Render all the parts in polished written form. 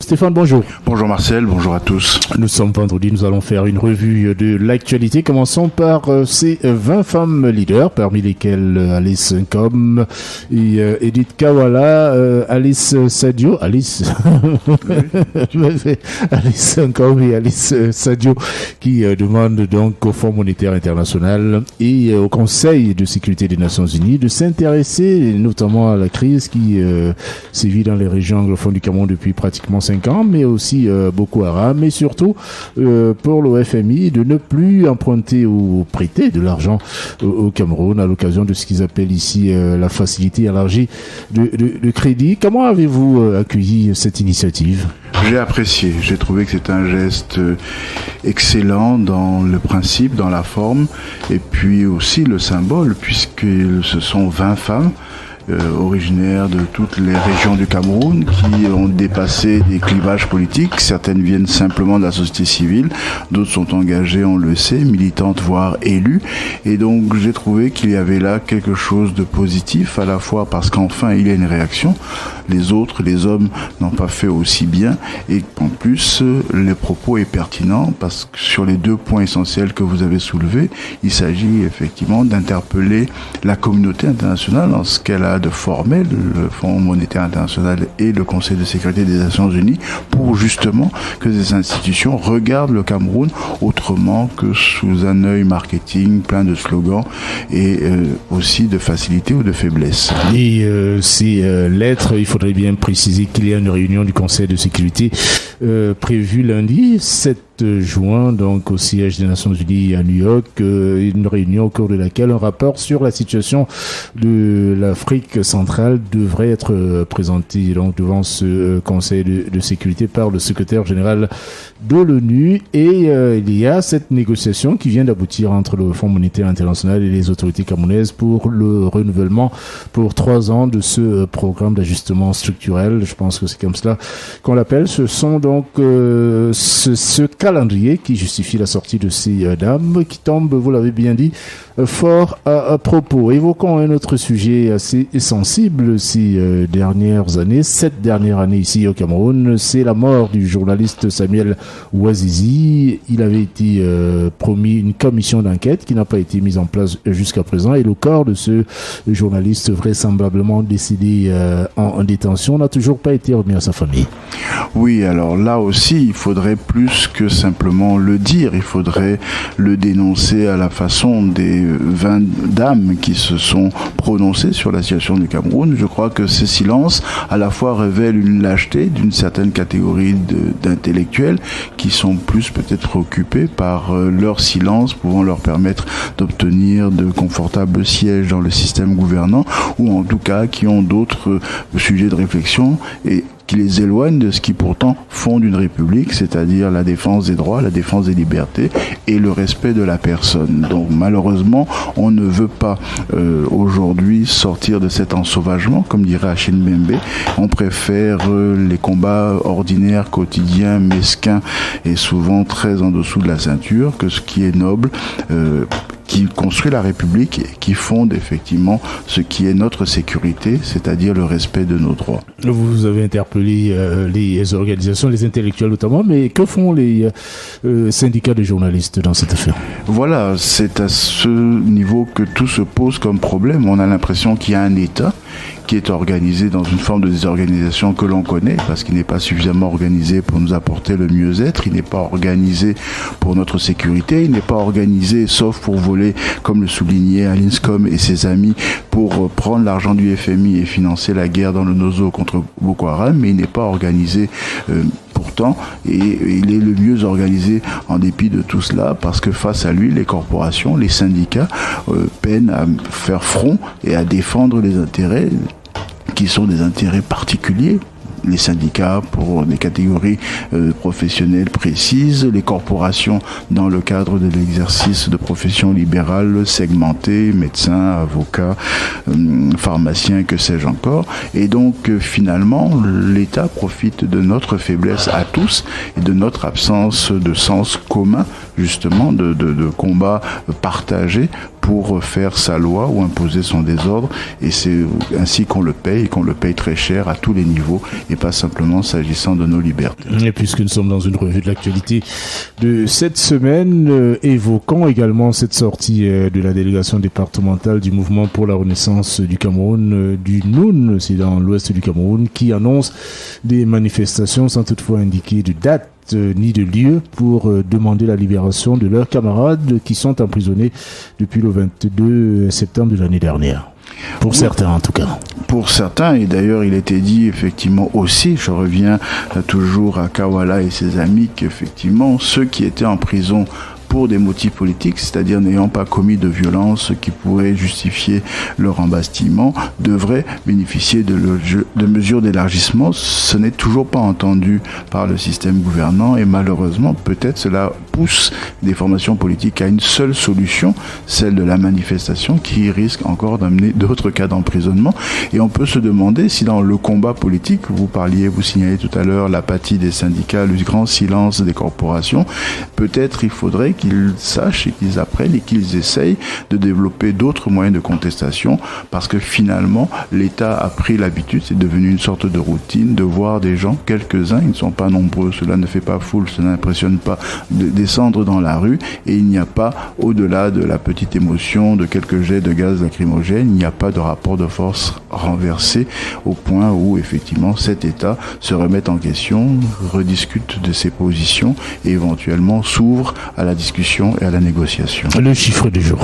Stéphane, bonjour. Bonjour Marcel, bonjour à tous. Nous sommes vendredi, nous allons faire une revue de l'actualité. Commençons par ces 20 femmes leaders, parmi lesquelles Alice Nkom et Edith Kawala, Alice Sadio, Alice Nkom et Alice Sadio, qui demandent donc au Fonds monétaire international et au Conseil de sécurité des Nations Unies de s'intéresser notamment à la crise qui sévit dans les régions anglophones du Cameroun depuis pratiquement 5 ans, mais aussi Boko Haram, mais surtout pour le FMI de ne plus emprunter ou prêter de l'argent au Cameroun à l'occasion de ce qu'ils appellent ici la facilité élargie de crédit. Comment avez-vous accueilli cette initiative ? J'ai apprécié, j'ai trouvé que c'était un geste excellent dans le principe, dans la forme, et puis aussi le symbole, puisque ce sont 20 femmes originaires de toutes les régions du Cameroun qui ont dépassé des clivages politiques. Certaines viennent simplement de la société civile, d'autres sont engagées, on le sait, militantes voire élues. Et donc j'ai trouvé qu'il y avait là quelque chose de positif, à la fois parce qu'enfin il y a une réaction. Les autres, les hommes, n'ont pas fait aussi bien, et en plus le propos est pertinent parce que sur les 2 points essentiels que vous avez soulevés, il s'agit effectivement d'interpeller la communauté internationale en ce qu'elle a de formel, le Fonds monétaire international et le Conseil de sécurité des Nations Unies, pour justement que ces institutions regardent le Cameroun autrement que sous un œil marketing plein de slogans et aussi de facilité ou de faiblesse. Et ces lettres, il faudrait bien préciser qu'il y a une réunion du Conseil de sécurité prévue lundi 7 juin, donc au siège des Nations Unies à New York, une réunion au cours de laquelle un rapport sur la situation de l'Afrique centrale devrait être présenté donc devant ce Conseil de sécurité par le secrétaire général de l'ONU. Et il y a cette négociation qui vient d'aboutir entre le Fonds monétaire international et les autorités camerounaises pour le renouvellement pour 3 ans de ce programme d'ajustement structurel. Je pense que c'est comme cela qu'on l'appelle. Ce sont donc ce calendrier qui justifie la sortie de ces dames qui tombent, vous l'avez bien dit, fort à propos. Évoquons un autre sujet assez sensible ces dernières années, cette dernière année ici au Cameroun, c'est la mort du journaliste Samuel Ouazizi. Il avait été promis une commission d'enquête qui n'a pas été mise en place jusqu'à présent, et le corps de ce journaliste vraisemblablement décédé en détention n'a toujours pas été remis à sa famille. Oui, alors là aussi, il faudrait plus que simplement le dire, il faudrait le dénoncer à la façon des 20 dames qui se sont prononcées sur la situation du Cameroun. Je crois que ces silences à la fois révèlent une lâcheté d'une certaine catégorie d'intellectuels qui sont plus peut-être occupés par leur silence pouvant leur permettre d'obtenir de confortables sièges dans le système gouvernant, ou en tout cas qui ont d'autres sujets de réflexion et qui les éloignent de ce qui pourtant fonde une république, c'est-à-dire la défense des droits, la défense des libertés et le respect de la personne. Donc malheureusement, on ne veut pas aujourd'hui sortir de cet ensauvagement, comme dirait Achille Mbembe. On préfère les combats ordinaires, quotidiens, mesquins et souvent très en dessous de la ceinture que ce qui est noble, qui construit la République et qui fonde effectivement ce qui est notre sécurité, c'est-à-dire le respect de nos droits. Vous avez interpellé les organisations, les intellectuels notamment, mais que font les syndicats de journalistes dans cette affaire ? Voilà, c'est à ce niveau que tout se pose comme problème. On a l'impression qu'il y a un État qui est organisé dans une forme de désorganisation que l'on connaît, parce qu'il n'est pas suffisamment organisé pour nous apporter le mieux-être, il n'est pas organisé pour notre sécurité, il n'est pas organisé, sauf pour voler, comme le soulignait Alice Nkom et ses amis, pour prendre l'argent du FMI et financer la guerre dans le Nozo contre Boko Haram, mais il n'est pas organisé pourtant, et il est le mieux organisé en dépit de tout cela, parce que face à lui, les corporations, les syndicats peinent à faire front et à défendre les intérêts qui sont des intérêts particuliers. Les syndicats pour des catégories professionnelles précises, les corporations dans le cadre de l'exercice de professions libérales segmentées, médecins, avocats, pharmaciens, que sais-je encore. Et donc finalement, l'État profite de notre faiblesse à tous et de notre absence de sens commun, justement, de combat partagé pour faire sa loi ou imposer son désordre, et c'est ainsi qu'on le paye, et qu'on le paye très cher à tous les niveaux, et pas simplement s'agissant de nos libertés. Et puisque nous sommes dans une revue de l'actualité de cette semaine, évoquons également cette sortie de la délégation départementale du Mouvement pour la Renaissance du Cameroun, du NUN, c'est dans l'ouest du Cameroun, qui annonce des manifestations sans toutefois indiquer de date ni de lieu pour demander la libération de leurs camarades qui sont emprisonnés depuis le 22 septembre de l'année dernière. Pour certains, en tout cas. Pour certains, et d'ailleurs, il était dit, effectivement, aussi, je reviens toujours à Kawala et ses amis, qu'effectivement, ceux qui étaient en prison pour des motifs politiques, c'est-à-dire n'ayant pas commis de violence qui pourraient justifier leur embastillement, devraient bénéficier de mesures d'élargissement. Ce n'est toujours pas entendu par le système gouvernant, et malheureusement, peut-être cela pousse des formations politiques à une seule solution, celle de la manifestation, qui risque encore d'amener d'autres cas d'emprisonnement. Et on peut se demander si dans le combat politique, vous signalez tout à l'heure l'apathie des syndicats, le grand silence des corporations, peut-être il faudrait qu'ils sachent et qu'ils apprennent et qu'ils essayent de développer d'autres moyens de contestation, parce que finalement l'État a pris l'habitude, c'est devenu une sorte de routine, de voir des gens, quelques-uns, ils ne sont pas nombreux, cela ne fait pas foule, cela n'impressionne pas, de descendre dans la rue, et il n'y a pas, au-delà de la petite émotion, de quelques jets de gaz lacrymogène, il n'y a pas de rapport de force renversé au point où effectivement cet État se remette en question, rediscute de ses positions et éventuellement s'ouvre à la discussion et à la négociation. Le chiffre du jour.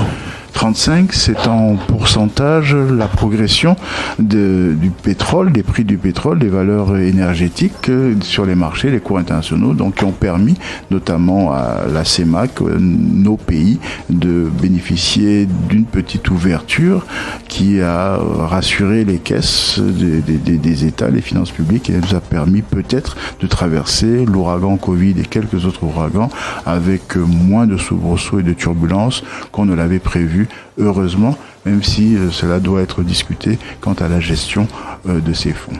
35, c'est en pourcentage la progression du pétrole, des prix du pétrole, des valeurs énergétiques sur les marchés, les cours internationaux, donc qui ont permis notamment à la CEMAC, nos pays, de bénéficier d'une petite ouverture qui a rassuré les caisses des États, les finances publiques, et nous a permis peut-être de traverser l'ouragan Covid et quelques autres ouragans avec moins de soubresauts et de turbulences qu'on ne l'avait prévu. Heureusement, même si cela doit être discuté quant à la gestion de ces fonds.